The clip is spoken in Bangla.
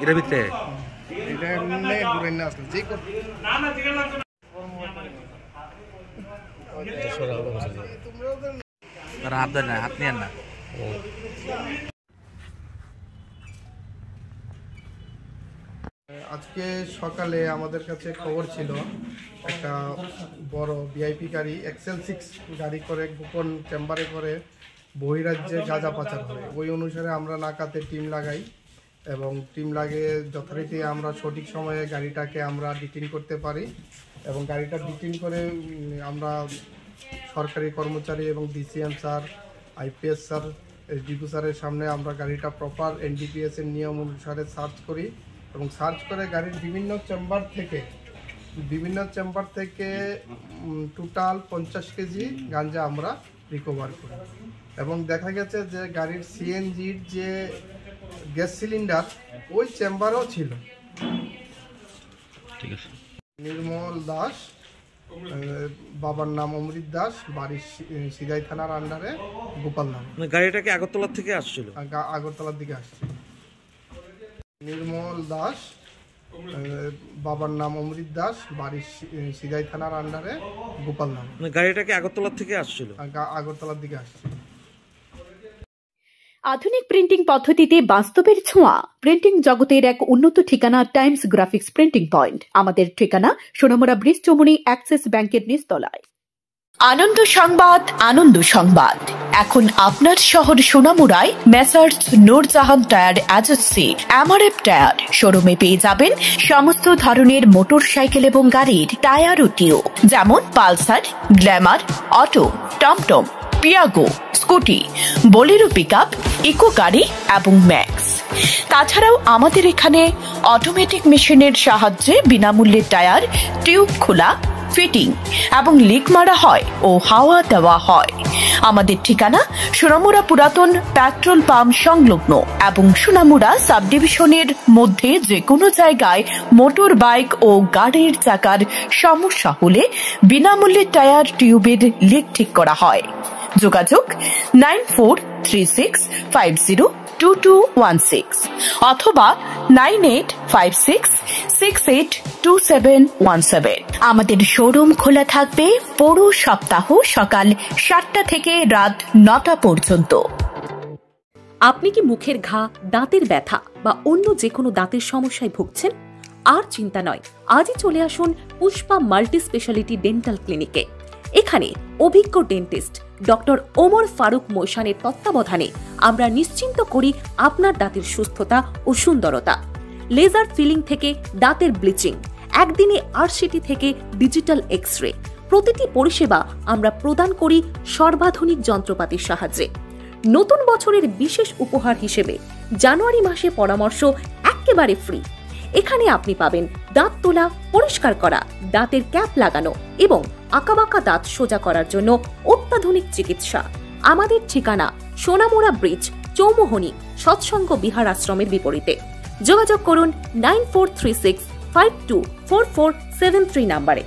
এর ভিতরে এটা এমনি ঘুরে না আসলে যে না না ঠিক আছে তারা হাত দেন না, হাত নিয়েন না। আজকে সকালে আমাদের কাছে খবর ছিল একটা বড় ভিআইপি গাড়ি এক্সেল 6 গাড়ি করে গোপন চেম্বারে করে বহিরাজ্যে গাঁজা পাচার করে। ওই অনুসারে আমরা নাকাতে টিম লাগাই এবং টিম লাগিয়ে যথারীতি আমরা সঠিক সময়ে গাড়িটাকে আমরা ডিটেইন করতে পারি এবং গাড়িটা ডিটেইন করে আমরা সরকারি কর্মচারী এবং ডিসিএম স্যার, আইপিএস স্যার, ডিপু স্যারের সামনে আমরা গাড়িটা প্রপার এনডিপিএস এর নিয়ম অনুসারে সার্চ করি এবং সার্চ করে গাড়ির বিভিন্ন চেম্বার থেকে টোটাল 50 কেজি গাঁজা আমরা রিকভার করি এবং দেখা গেছে যে গাড়ির সিএনজির যে গ্যাস সিলিন্ডার ওই চেম্বারও ছিল। ঠিক আছে। নির্মল দাস, বাবার নাম অমৃত দাস, বাড়ি সিদাই থানার আন্ডারে গোপাল নাম। গাড়িটাকে আগরতলা থেকে আসছিল? আগরতলার দিকে আসছিল। নির্মল দাস, বাবার নাম অমৃত দাস, বাড়ি সিদাই থানার আন্ডারে গোপাল নাম। গাড়িটাকে আগরতলা থেকে আসছিল? আগরতলার দিকে আসছিল। আধুনিক প্রিন্টিং পদ্ধতিতে বাস্তবের ছোঁয়া। প্রিন্টিং জগতের এক উন্নত ঠিকানা টাইমস গ্রাফিক্স প্রিন্টিং পয়েন্ট। আমাদের ঠিকানা সোনামুড়া ব্রিজ চৌমুহনী অ্যাক্সিস ব্যাংকের নিচতলায়। আনন্দ সংবাদ, আনন্দ সংবাদ। এখন আপনার শহর সোনামুড়ায় messrs Noorjahan tyre agency MRF tyre শোরুমে পেয়ে যাবেন সমস্ত ধরনের মোটর সাইকেল এবং গাড়ির টায়ার ও টিউব, যেমন পালসার, গ্ল্যামার, অটো, টমটম, Piaggio, scooty, Bolero pickup, Eeco গাড়ি এবং ম্যাক্স। তাছাড়াও আমাদের এখানে অটোমেটিক মেশিনের সাহায্যে বিনামূল্যে টায়ার, টিউব খোলা, ফিটিং এবং লিক মারা হয় ও হাওয়া দেওয়া হয়। আমাদের ঠিকানা সোনামুড়া পুরাতন পেট্রোল পাম্প সংলগ্ন এবং সোনামুড়া সাব ডিভিশনের মধ্যে যে কোনো জায়গায় মোটর বাইক ও গাড়ির চাকার সমস্যা হলে বিনামূল্যে টায়ার, টিউবের লিক ঠিক করা হয়। যোগাযোগ 9436502216 অথবা 9856682717। আমাদের শোরুম খোলা থাকবে পুরো সপ্তাহ সকাল 7টা থেকে রাত 9টা পর্যন্ত। আপনি কি মুখের ঘা, দাঁতের ব্যথা বা অন্য যে কোনো দাঁতের সমস্যায় ভুগছেন? আর চিন্তা নয়, আজই চলে আসুন পুষ্পা মাল্টি স্পেশালিটি ডেন্টাল ক্লিনিকে। এখানে অভিজ্ঞ ডেন্টিস্ট ডক্টর ওমর ফারুক মোশানের তত্ত্বাবধানে আমরা নিশ্চিন্ত করি আপনার দাঁতের সুস্থতা ও সুন্দরতা। লেজার ফিলিং থেকে দাঁতের ব্লিচিং, একদিনে RCT থেকে ডিজিটাল এক্স-রে, প্রতিটি পরিষেবা আমরা প্রদান করি সর্বাধুনিক যন্ত্রপাতির সাহায্যে। নতুন বছরের বিশেষ উপহার হিসেবে জানুয়ারি মাসে পরামর্শ একেবারে ফ্রি। এখানে আপনি পাবেন দাঁত তোলা, পরিষ্কার করা, দাঁতের ক্যাপ লাগানো এবং আঁকাবাঁকা দাঁত সোজা করার জন্য অত্যাধুনিক চিকিৎসা। আমাদের ঠিকানা সোনামুড়া ব্রিজ চৌমুহনী সৎসঙ্গ বিহার আশ্রমের বিপরীতে। যোগাযোগ করুন 9436524473 নম্বরে।